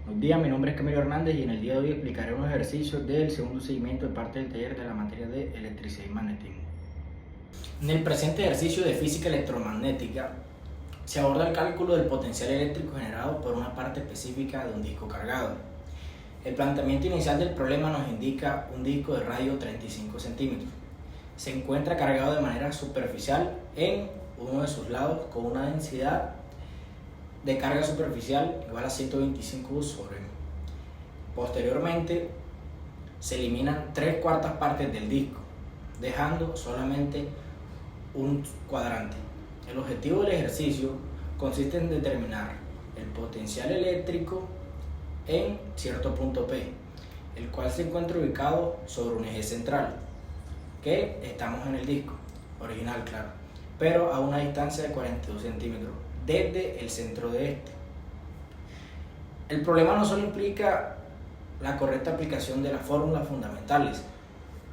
Buenos días, mi nombre es Camilo Hernández y en el día de hoy explicaré unos ejercicios del segundo seguimiento de parte del taller de la materia de electricidad y magnetismo. En el presente ejercicio de física electromagnética se aborda el cálculo del potencial eléctrico generado por una parte específica de un disco cargado. El planteamiento inicial del problema nos indica un disco de radio 35 centímetros. Se encuentra cargado de manera superficial en uno de sus lados con una densidad de carga superficial igual a 125 U sobre m. Posteriormente se eliminan 3/4 partes del disco, dejando solamente un cuadrante. El objetivo del ejercicio consiste en determinar el potencial eléctrico en cierto punto P, el cual se encuentra ubicado sobre un eje central, que estamos en el disco original, claro, pero a una distancia de 42 centímetros desde el centro de este. El problema no solo implica la correcta aplicación de las fórmulas fundamentales,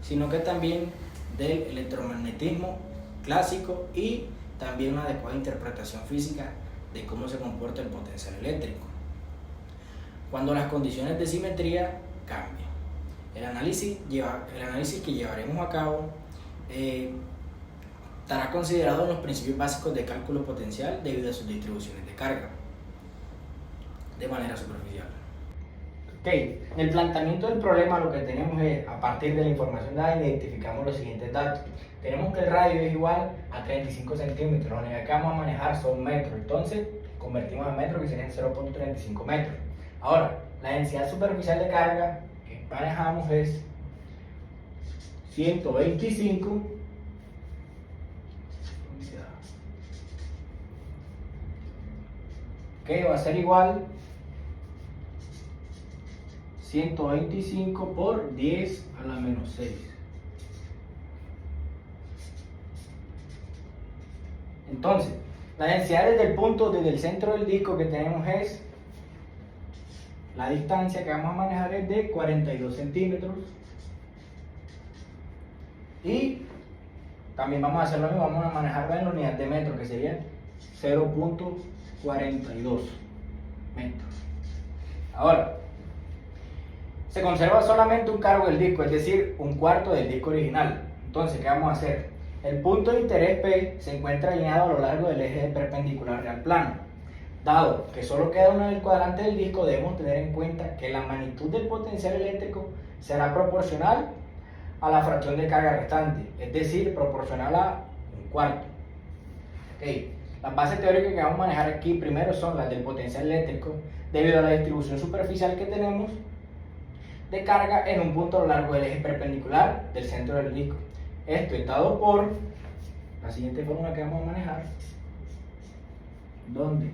sino que también del electromagnetismo clásico y también una adecuada interpretación física de cómo se comporta el potencial eléctrico cuando las condiciones de simetría cambian. El análisis que llevaremos a cabo estará considerado en los principios básicos de cálculo potencial debido a sus distribuciones de carga de manera superficial. En el planteamiento del problema lo que tenemos es, a partir de la información dada, identificamos los siguientes datos. Tenemos que el radio es igual a 35 centímetros, la unidad que vamos a manejar son metros, entonces convertimos a metros que serían 0.35 metros. Ahora, la densidad superficial de carga que manejamos es 125 que va a ser igual 125 por 10 a la menos 6. Entonces, la densidad desde el punto, desde el centro del disco que tenemos es, la distancia que vamos a manejar es de 42 centímetros. Y también vamos a hacer lo mismo, vamos a manejarla en la unidad de metro, que sería 0.42 metros. Ahora, se conserva solamente un cargo del disco, es decir, un cuarto del disco original. Entonces, ¿qué vamos a hacer? El punto de interés P se encuentra alineado a lo largo del eje perpendicular al plano. Dado que solo queda uno del cuadrante del disco, debemos tener en cuenta que la magnitud del potencial eléctrico será proporcional a la fracción de carga restante, es decir, proporcional a un cuarto. Las bases teóricas que vamos a manejar aquí primero son las del potencial eléctrico, debido a la distribución superficial que tenemos de carga en un punto a lo largo del eje perpendicular del centro del disco. Esto es dado por la siguiente fórmula que vamos a manejar, donde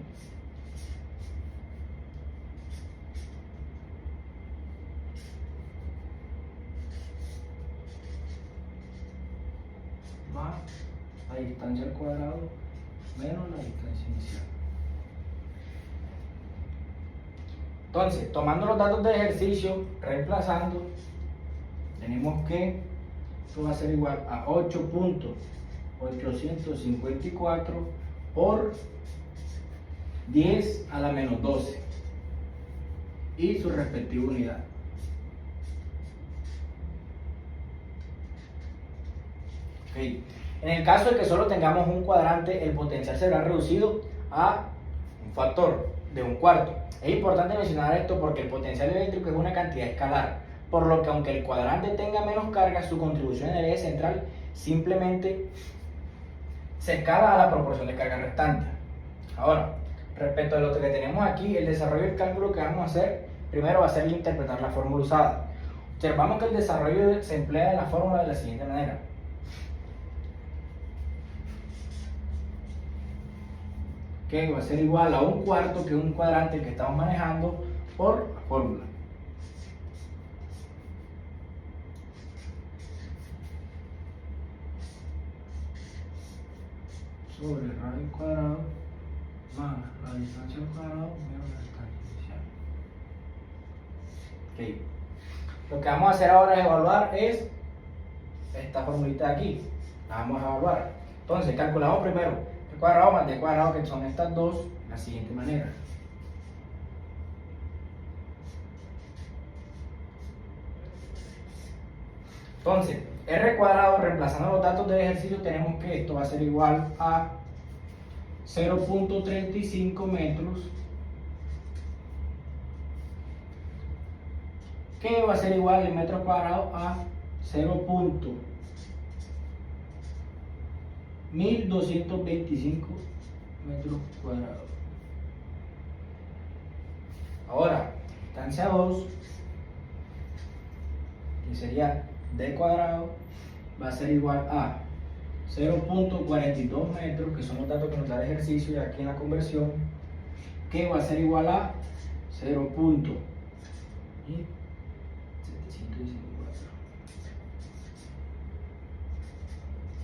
más la distancia al cuadrado menos la distancia inicial. Entonces, tomando los datos del ejercicio, reemplazando, tenemos que esto va a ser igual a 8.854 por 10 a la menos 12 y su respectiva unidad. En el caso de que solo tengamos un cuadrante, el potencial será reducido a un factor de un cuarto. Es importante mencionar esto porque el potencial eléctrico es una cantidad escalar, por lo que aunque el cuadrante tenga menos carga, su contribución en el eje central simplemente se escala a la proporción de carga restante. Ahora, respecto a lo que tenemos aquí, el desarrollo del cálculo que vamos a hacer, primero va a ser interpretar la fórmula usada. Observamos que el desarrollo se emplea en la fórmula de la siguiente manera. Que va a ser igual a un cuarto que un cuadrante que estamos manejando por la fórmula. Sobre el radio al cuadrado más la distancia al cuadrado menos la distancia inicial. Lo que vamos a hacer ahora es evaluar esta formulita de aquí. La vamos a evaluar. Entonces, calculamos primero el cuadrado más d cuadrado, que son estas dos, de la siguiente manera. Entonces, R cuadrado, reemplazando los datos del ejercicio, tenemos que esto va a ser igual a 0.35 metros, que va a ser igual en metros cuadrados a 0.1225 metros cuadrados. Ahora, distancia 2, que sería d cuadrado, va a ser igual a 0.42 metros, que son los datos que nos da el ejercicio y aquí en la conversión, que va a ser igual a 0.754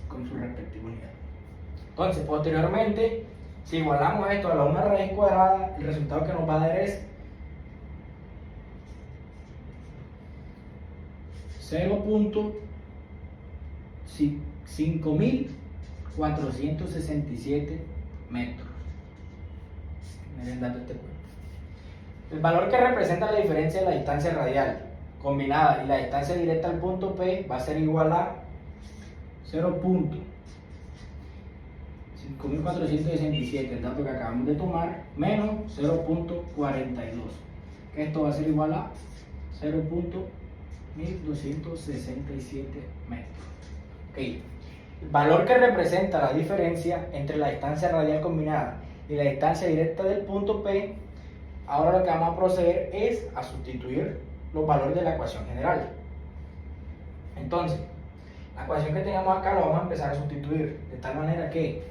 con su respectiva unidad. Entonces, posteriormente, si igualamos esto a la una raíz cuadrada, el resultado que nos va a dar es 0.5467 metros. Miren el dato de este cuento. El valor que representa la diferencia de la distancia radial combinada y la distancia directa al punto P va a ser igual a 0.5467, el dato que acabamos de tomar, menos 0.42, que esto va a ser igual a 0.1267 metros. Okay. El valor que representa la diferencia entre la distancia radial combinada y la distancia directa del punto P, ahora lo que vamos a proceder es a sustituir los valores de la ecuación general. Entonces, la ecuación que teníamos acá la vamos a empezar a sustituir de tal manera que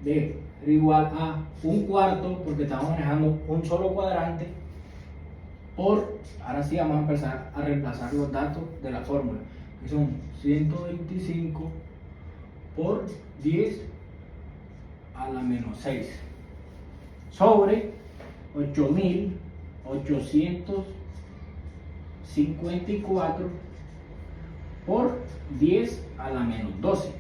d es igual a un cuarto, porque estamos manejando un solo cuadrante, por, ahora sí vamos a empezar a reemplazar los datos de la fórmula, que son 125 por 10 a la menos 6 sobre 8854 por 10 a la menos 12,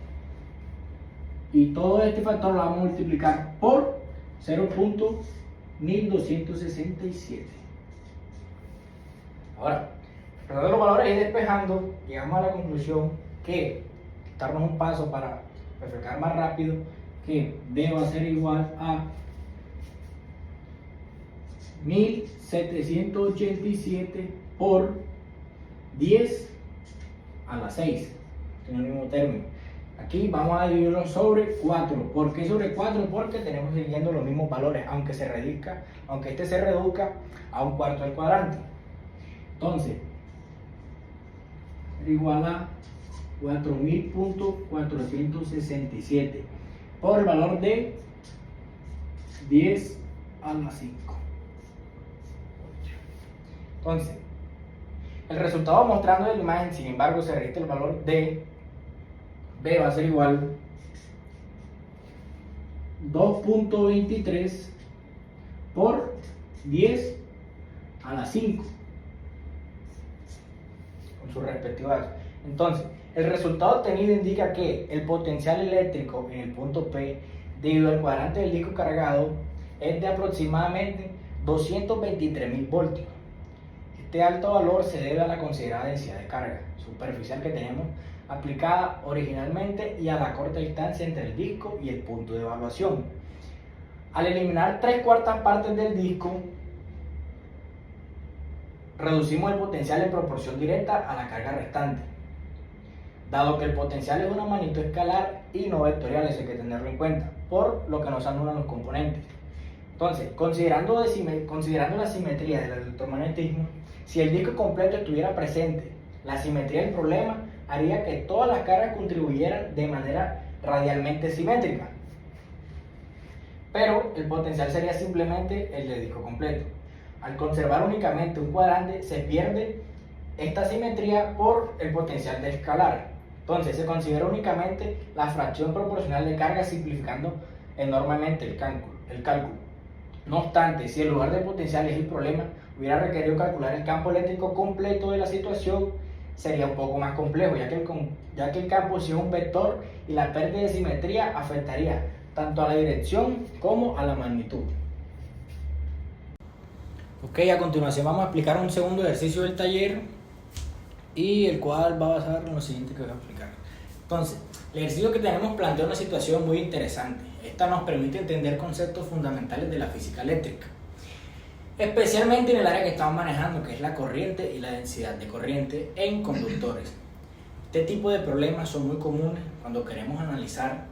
y todo este factor lo vamos a multiplicar por 0.1267. Ahora, resolviendo los valores y despejando, llegamos a la conclusión que, darnos un paso para refrescar más rápido, que d va a ser igual a 1787 por 10 a la 6, en el mismo término. Aquí vamos a dividirlo sobre 4. ¿Por qué sobre 4? Porque tenemos siguiendo los mismos valores, aunque este se reduzca a un cuarto del cuadrante. Entonces, igual a 4000.467 por el valor de 10 a la 5. Entonces, el resultado mostrando en la imagen, sin embargo, se registra el valor de B va a ser igual 2.23 por 10 a la 5 con sus respectivas. Entonces, el resultado obtenido indica que el potencial eléctrico en el punto P debido al cuadrante del disco cargado es de aproximadamente 223.000 voltios. Este alto valor se debe a la considerada densidad de carga superficial que tenemos aplicada originalmente y a la corta distancia entre el disco y el punto de evaluación. Al eliminar 3/4 partes del disco, reducimos el potencial en proporción directa a la carga restante. Dado que el potencial es una magnitud escalar y no vectorial, eso hay que tenerlo en cuenta, por lo que nos anulan los componentes. Entonces, considerando la simetría del electromagnetismo, si el disco completo estuviera presente, la simetría del problema haría que todas las cargas contribuyeran de manera radialmente simétrica, pero el potencial sería simplemente el del disco completo. Al conservar únicamente un cuadrante, se pierde esta simetría por el potencial de escalar. Entonces, se considera únicamente la fracción proporcional de carga, simplificando enormemente el cálculo. No obstante, si el lugar de potencial es el problema, hubiera requerido calcular el campo eléctrico completo de la situación, sería un poco más complejo, ya que el campo sí es un vector y la pérdida de simetría afectaría tanto a la dirección como a la magnitud. Ok, a continuación vamos a explicar un segundo ejercicio del taller y el cual va a basar en lo siguiente que voy a explicar. Entonces, el ejercicio que tenemos plantea una situación muy interesante. Esta nos permite entender conceptos fundamentales de la física eléctrica, especialmente en el área que estamos manejando, que es la corriente y la densidad de corriente en conductores. Este tipo de problemas son muy comunes cuando queremos analizar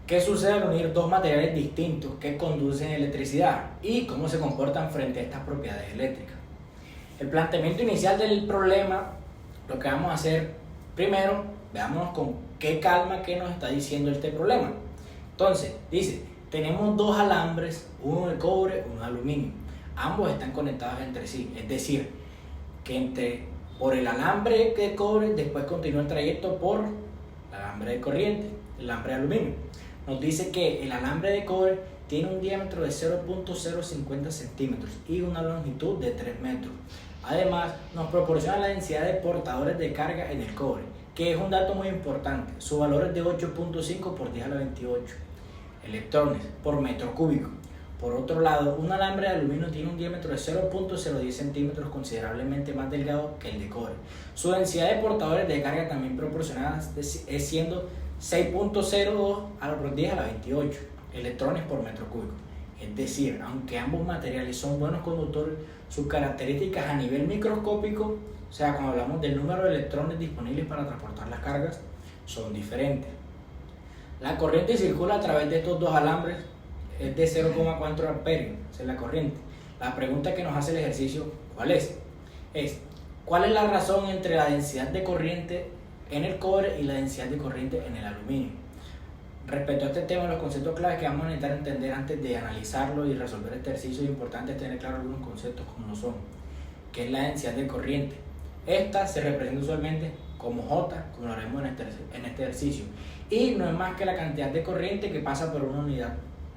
qué sucede al unir dos materiales distintos que conducen electricidad y cómo se comportan frente a estas propiedades eléctricas. El planteamiento inicial del problema, lo que vamos a hacer primero, veámonos con qué calma que nos está diciendo este problema. Entonces, dice, tenemos dos alambres, uno de cobre, uno de aluminio. Ambos están conectados entre sí, es decir, que por el alambre de cobre después continúa el trayecto por el alambre de corriente, el alambre de aluminio. Nos dice que el alambre de cobre tiene un diámetro de 0.050 centímetros y una longitud de 3 metros. Además, nos proporciona la densidad de portadores de carga en el cobre, que es un dato muy importante. Su valor es de 8.5 por 10 a la 28 electrones por metro cúbico. Por otro lado, un alambre de aluminio tiene un diámetro de 0.010 centímetros, considerablemente más delgado que el de cobre. Su densidad de portadores de carga también proporcionada es siendo 6.02 por 10 a la 28 electrones por metro cúbico. Es decir, aunque ambos materiales son buenos conductores, sus características a nivel microscópico, o sea, cuando hablamos del número de electrones disponibles para transportar las cargas, son diferentes. La corriente circula a través de estos dos alambres, es de 0,4 amperios, esa es la corriente. La pregunta que nos hace el ejercicio, ¿cuál es? ¿Cuál es la razón entre la densidad de corriente en el cobre y la densidad de corriente en el aluminio? Respecto a este tema, los conceptos claves que vamos a necesitar entender antes de analizarlo y resolver este ejercicio, es importante tener claro algunos conceptos como lo son, que es la densidad de corriente. Esta se representa usualmente como J, como lo haremos en este ejercicio, y no es más que la cantidad de corriente que pasa por una unidad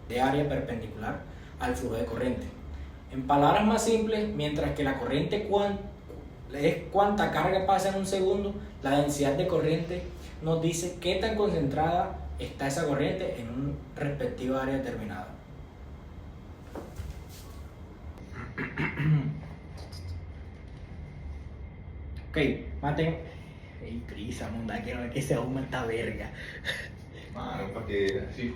de área perpendicular al flujo de corriente. En palabras más simples, mientras que la corriente es cuánta carga pasa en un segundo, la densidad de corriente nos dice qué tan concentrada está esa corriente en un respectivo área determinada. Ok, maten. Ey, prisa, monda, quiero ver que se aumenta verga. Mano, para que así,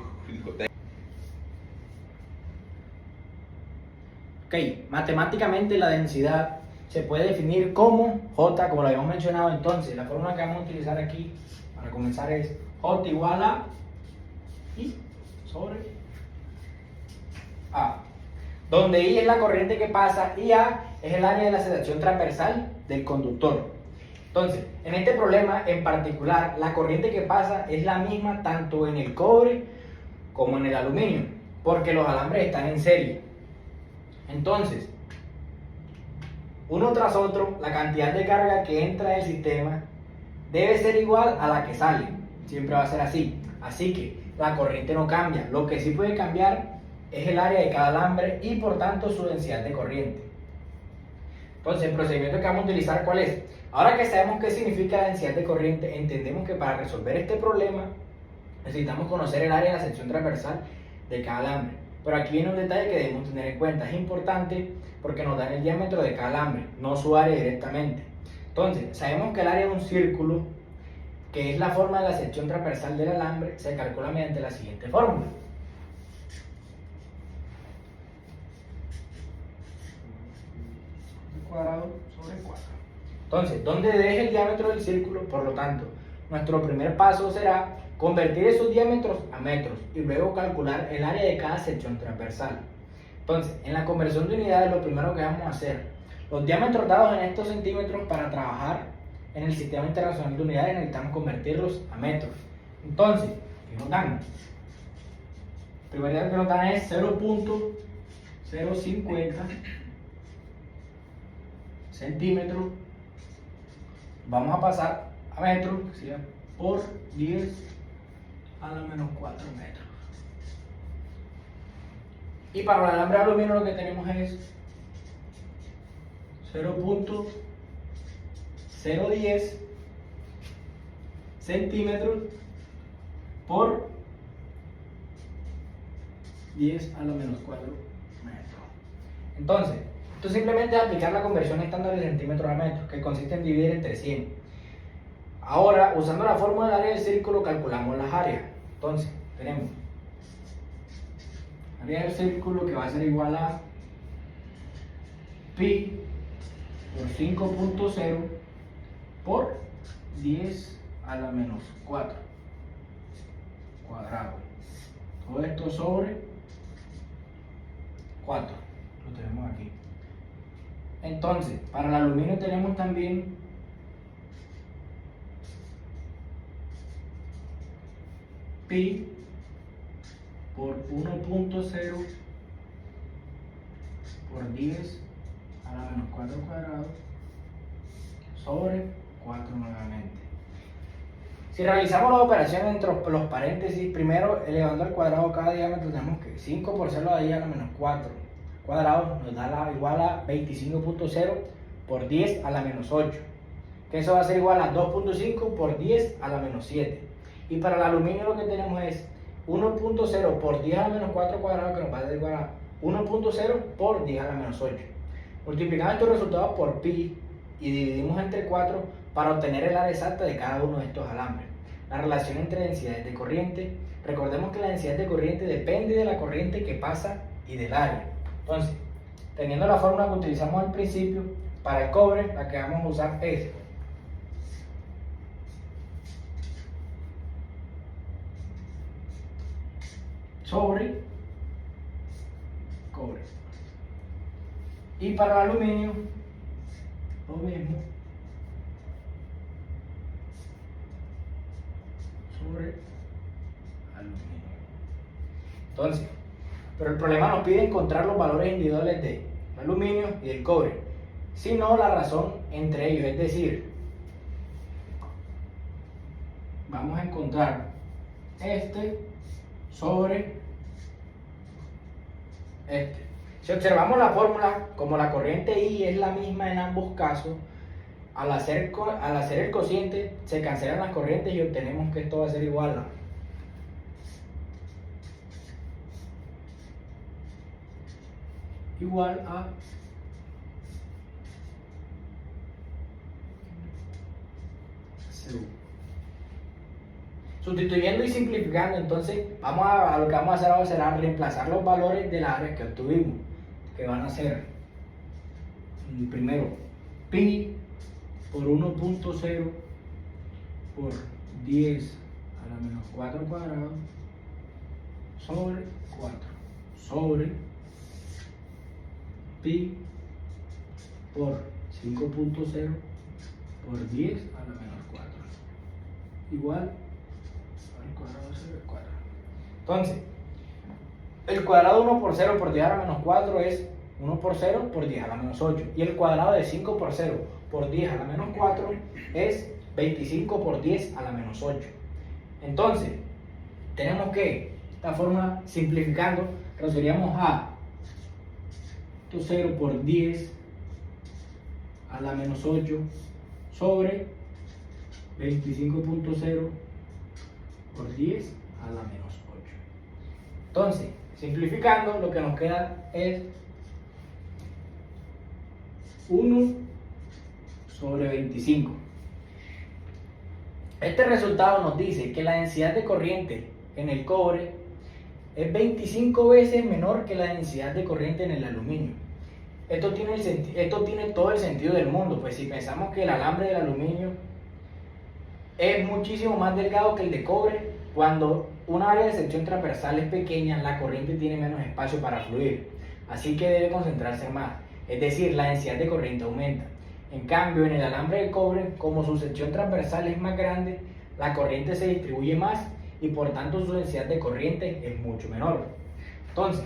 Ok, matemáticamente la densidad se puede definir como J, como lo habíamos mencionado. Entonces, la fórmula que vamos a utilizar aquí para comenzar es J igual a I sobre A, donde I es la corriente que pasa y A es el área de la sección transversal del conductor. Entonces, en este problema en particular, la corriente que pasa es la misma tanto en el cobre como en el aluminio, porque los alambres están en serie. Entonces, uno tras otro, la cantidad de carga que entra del sistema debe ser igual a la que sale. Siempre va a ser así. Así que la corriente no cambia. Lo que sí puede cambiar es el área de cada alambre y por tanto su densidad de corriente. Entonces, el procedimiento que vamos a utilizar, ¿cuál es? Ahora que sabemos qué significa la densidad de corriente, entendemos que para resolver este problema necesitamos conocer el área de la sección transversal de cada alambre. Pero aquí viene un detalle que debemos tener en cuenta. Es importante porque nos dan el diámetro de cada alambre, no su área directamente. Entonces, sabemos que el área de un círculo, que es la forma de la sección transversal del alambre, se calcula mediante la siguiente fórmula. Cuadrado sobre 4. Entonces, ¿dónde deja el diámetro del círculo? Por lo tanto, nuestro primer paso será convertir esos diámetros a metros y luego calcular el área de cada sección transversal. Entonces, en la conversión de unidades, lo primero que vamos a hacer, los diámetros dados en estos centímetros, para trabajar en el sistema internacional de unidades necesitamos convertirlos a metros. Entonces, ¿qué nos dan? El primer diámetro que nos dan es 0.050 centímetros. Vamos a pasar a metros, que sería por 10 a la menos 4 metros. Y para el alambre de aluminio lo que tenemos es 0.010 centímetros por 10 a la menos 4 metros. Entonces, Entonces simplemente es aplicar la conversión estándar de centímetros a metros, que consiste en dividir entre 100. Ahora, usando la fórmula del área del círculo, calculamos las áreas. Entonces, tenemos área del círculo que va a ser igual a pi por 5.0 por 10 a la menos 4 cuadrado. Todo esto sobre 4. Lo tenemos aquí. Entonces, para el aluminio tenemos también pi por 1.0 por 10 a la menos 4 cuadrado sobre 4 nuevamente. Si realizamos la operación entre los paréntesis, primero elevando al cuadrado cada diámetro, tenemos que 5 por 0 a la 10 a la menos 4 cuadrado nos da igual a 25.0 por 10 a la menos 8, que eso va a ser igual a 2.5 por 10 a la menos 7. Y para el aluminio lo que tenemos es 1.0 por 10 a la menos 4 cuadrado, que nos va a dar igual a 1.0 por 10 a la menos 8. Multiplicamos estos resultados por pi y dividimos entre 4 para obtener el área exacta de cada uno de estos alambres. La relación entre densidades de corriente, recordemos que la densidad de corriente depende de la corriente que pasa y del área. Entonces, teniendo la fórmula que utilizamos al principio, para el cobre la que vamos a usar es sobre cobre. Y para el aluminio, lo mismo, sobre aluminio. Entonces, pero el problema nos pide encontrar los valores individuales del aluminio y del cobre, sino la razón entre ellos, es decir, vamos a encontrar este sobre este. Si observamos la fórmula, como la corriente I es la misma en ambos casos, al hacer el cociente se cancelan las corrientes y obtenemos que esto va a ser igual a CU. Sustituyendo y simplificando, entonces lo que vamos a hacer ahora será reemplazar los valores de la área que obtuvimos, que van a ser primero pi por 1.0 por 10 a la menos 4 cuadrado sobre 4 sobre pi por 5.0 por 10 a la menos 4 igual al cuadrado sobre 4. Entonces, el cuadrado de 1 por 0 por 10 a la menos 4 es 1 por 0 por 10 a la menos 8. Y el cuadrado de 5 por 0 por 10 a la menos 4 es 25 por 10 a la menos 8. Entonces, tenemos que, esta forma simplificando, reduciríamos a 0 por 10 a la menos 8 sobre 25.0 por 10 a la menos 8. Entonces, simplificando, lo que nos queda es 1 sobre 25. Este resultado nos dice que la densidad de corriente en el cobre es 25 veces menor que la densidad de corriente en el aluminio. Esto tiene todo el sentido del mundo, pues si pensamos que el alambre del aluminio es muchísimo más delgado que el de cobre, cuando una área de sección transversal es pequeña, la corriente tiene menos espacio para fluir, así que debe concentrarse más, es decir, la densidad de corriente aumenta. En cambio, en el alambre de cobre, como su sección transversal es más grande, la corriente se distribuye más y por tanto su densidad de corriente es mucho menor. Entonces,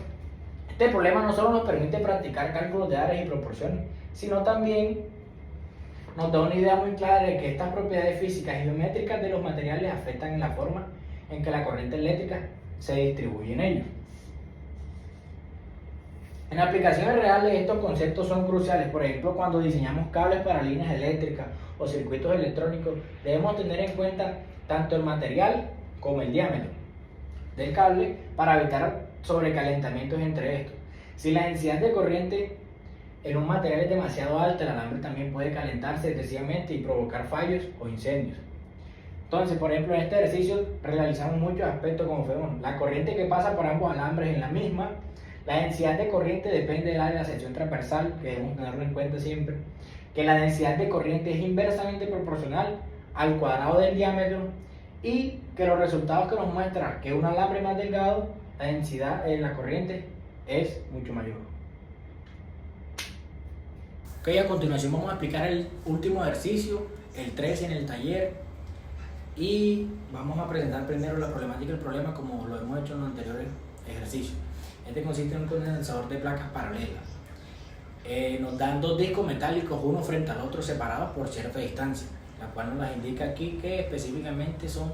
este problema no solo nos permite practicar cálculos de áreas y proporciones, sino también nos da una idea muy clara de que estas propiedades físicas y geométricas de los materiales afectan en la forma en que la corriente eléctrica se distribuye en ellos. En aplicaciones reales estos conceptos son cruciales. Por ejemplo, cuando diseñamos cables para líneas eléctricas o circuitos electrónicos, debemos tener en cuenta tanto el material como el diámetro del cable para evitar sobrecalentamientos entre estos. Si la densidad de corriente en un material demasiado alto, el alambre también puede calentarse excesivamente y provocar fallos o incendios. Entonces, por ejemplo, en este ejercicio realizamos muchos aspectos como vemos. La corriente que pasa por ambos alambres es la misma. La densidad de corriente depende del área de la sección transversal, que debemos tenerlo en cuenta siempre. Que la densidad de corriente es inversamente proporcional al cuadrado del diámetro y que los resultados que nos muestran que un alambre más delgado, la densidad de la corriente es mucho mayor. Ok, a continuación vamos a explicar el último ejercicio, el 13 en el taller. Y vamos a presentar primero la problemática del problema como lo hemos hecho en los anteriores ejercicios. Este consiste en un condensador de placas paralelas. Nos dan dos discos metálicos uno frente al otro separados por cierta distancia, la cual nos las indica aquí que específicamente son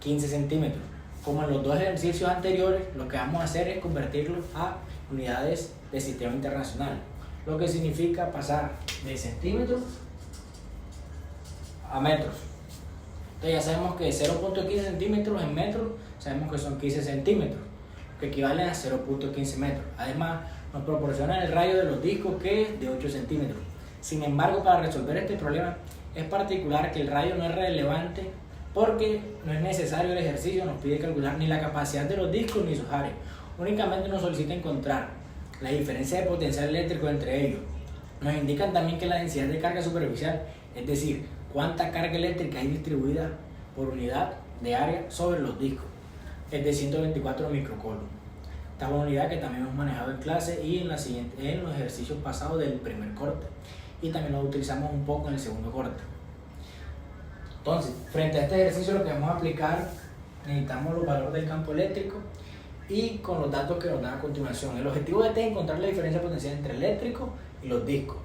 15 centímetros. Como en los dos ejercicios anteriores, lo que vamos a hacer es convertirlos a unidades de sistema internacional, lo que significa pasar de centímetros a metros. Entonces ya sabemos que 0.15 centímetros en metros, sabemos que son 15 centímetros, que equivalen a 0.15 metros. Además, nos proporcionan el radio de los discos que es de 8 centímetros. Sin embargo, para resolver este problema es particular que el radio no es relevante porque no es necesario el ejercicio, nos pide calcular ni la capacidad de los discos ni sus áreas. Únicamente nos solicita encontrar la diferencia de potencial eléctrico entre ellos. Nos indican también que la densidad de carga superficial, es decir, cuánta carga eléctrica hay distribuida por unidad de área sobre los discos, es de 124 microcoulomb. Esta es una unidad que también hemos manejado en clase y en los ejercicios pasados del primer corte, y también lo utilizamos un poco en el segundo corte. Entonces, frente a este ejercicio lo que vamos a aplicar, necesitamos los valores del campo eléctrico y con los datos que nos dan a continuación. El objetivo de este es encontrar la diferencia potencial entre eléctrico y los discos.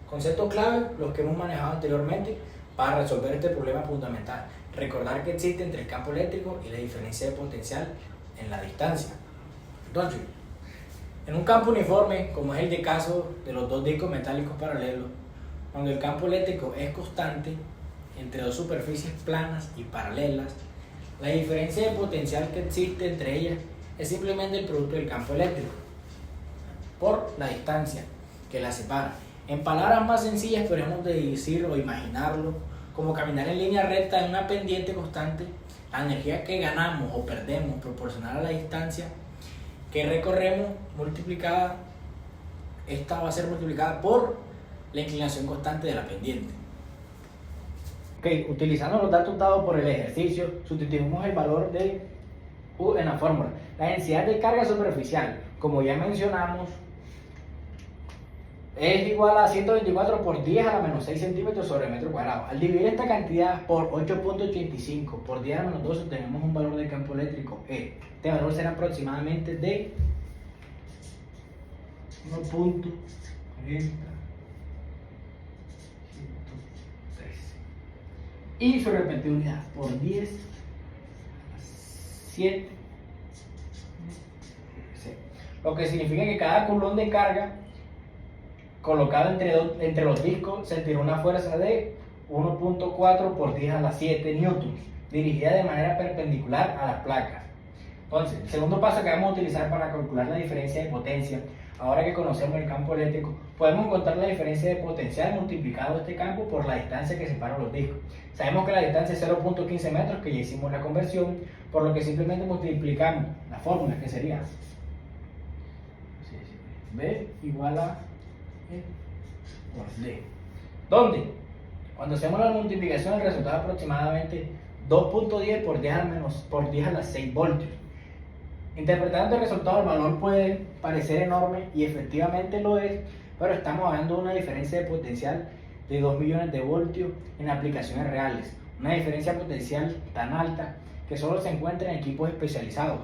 Conceptos clave, los que hemos manejado anteriormente, para resolver este problema fundamental. Recordar que existe entre el campo eléctrico y la diferencia de potencial en la distancia. Entonces, en un campo uniforme, como es el de caso de los dos discos metálicos paralelos, cuando el campo eléctrico es constante entre dos superficies planas y paralelas, la diferencia de potencial que existe entre ellas es simplemente el producto del campo eléctrico por la distancia que la separa. En palabras más sencillas podemos decirlo o imaginarlo como caminar en línea recta en una pendiente constante. La energía que ganamos o perdemos proporcional a la distancia que recorremos multiplicada, esta va a ser multiplicada por la inclinación constante de la pendiente. Ok, utilizando los datos dados por el ejercicio, sustituimos el valor de U en la fórmula. La densidad de carga superficial, como ya mencionamos, es igual a 124 por 10 a la menos 6 centímetros sobre metro cuadrado. Al dividir esta cantidad por 8.85 por 10 a la menos 12 tenemos un valor de campo eléctrico E. Este valor será aproximadamente de 1.40. Y su respectiva unidad por 10 7, lo que significa que cada coulomb de carga colocado entre los discos sentirá una fuerza de 1.4 por 10 a la 7 newtons, dirigida de manera perpendicular a las placas. Entonces, el segundo paso que vamos a utilizar para calcular la diferencia de potencia, ahora que conocemos el campo eléctrico, podemos encontrar la diferencia de potencial multiplicado este campo por la distancia que separa los discos. Sabemos que la distancia es 0.15 metros, que ya hicimos la conversión, por lo que simplemente multiplicamos la fórmula, que sería B igual a E por D. ¿Dónde? Cuando hacemos la multiplicación, el resultado es aproximadamente 2.10 por 10 a la 6 voltios. Interpretando el resultado, el valor puede parecer enorme y efectivamente lo es, pero estamos hablando de una diferencia de potencial de 2 millones de voltios en aplicaciones reales. Una diferencia potencial tan alta que solo se encuentra en equipos especializados,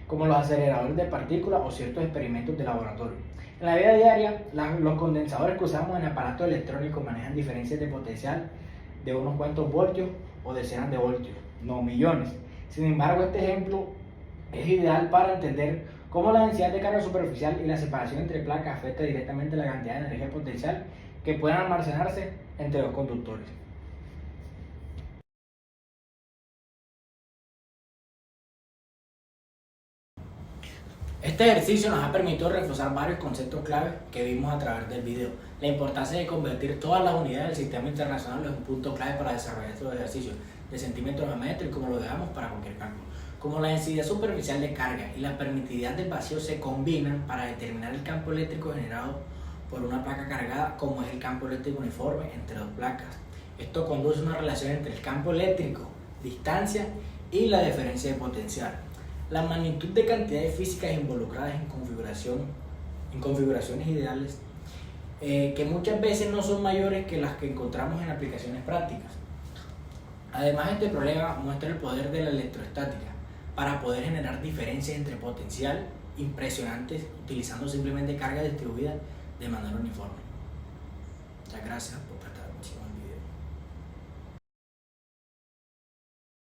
como los aceleradores de partículas o ciertos experimentos de laboratorio. En la vida diaria, los condensadores que usamos en aparatos electrónicos manejan diferencias de potencial de unos cuantos voltios o decenas de voltios, no millones. Sin embargo, este ejemplo es ideal para entender cómo la densidad de carga superficial y la separación entre placas afecta directamente la cantidad de energía potencial que pueden almacenarse entre los conductores. Este ejercicio nos ha permitido reforzar varios conceptos claves que vimos a través del video. La importancia de convertir todas las unidades del sistema internacional es un punto clave para desarrollar estos ejercicios de centímetros de metro y como lo dejamos para cualquier cálculo. Como la densidad superficial de carga y la permitividad del vacío se combinan para determinar el campo eléctrico generado por una placa cargada, como es el campo eléctrico uniforme entre dos placas. Esto conduce a una relación entre el campo eléctrico, distancia y la diferencia de potencial. La magnitud de cantidades físicas involucradas en configuraciones ideales que muchas veces no son mayores que las que encontramos en aplicaciones prácticas. Además, este problema muestra el poder de la electrostática para poder generar diferencias entre potencial impresionantes utilizando simplemente carga distribuida de manera uniforme. Muchas gracias.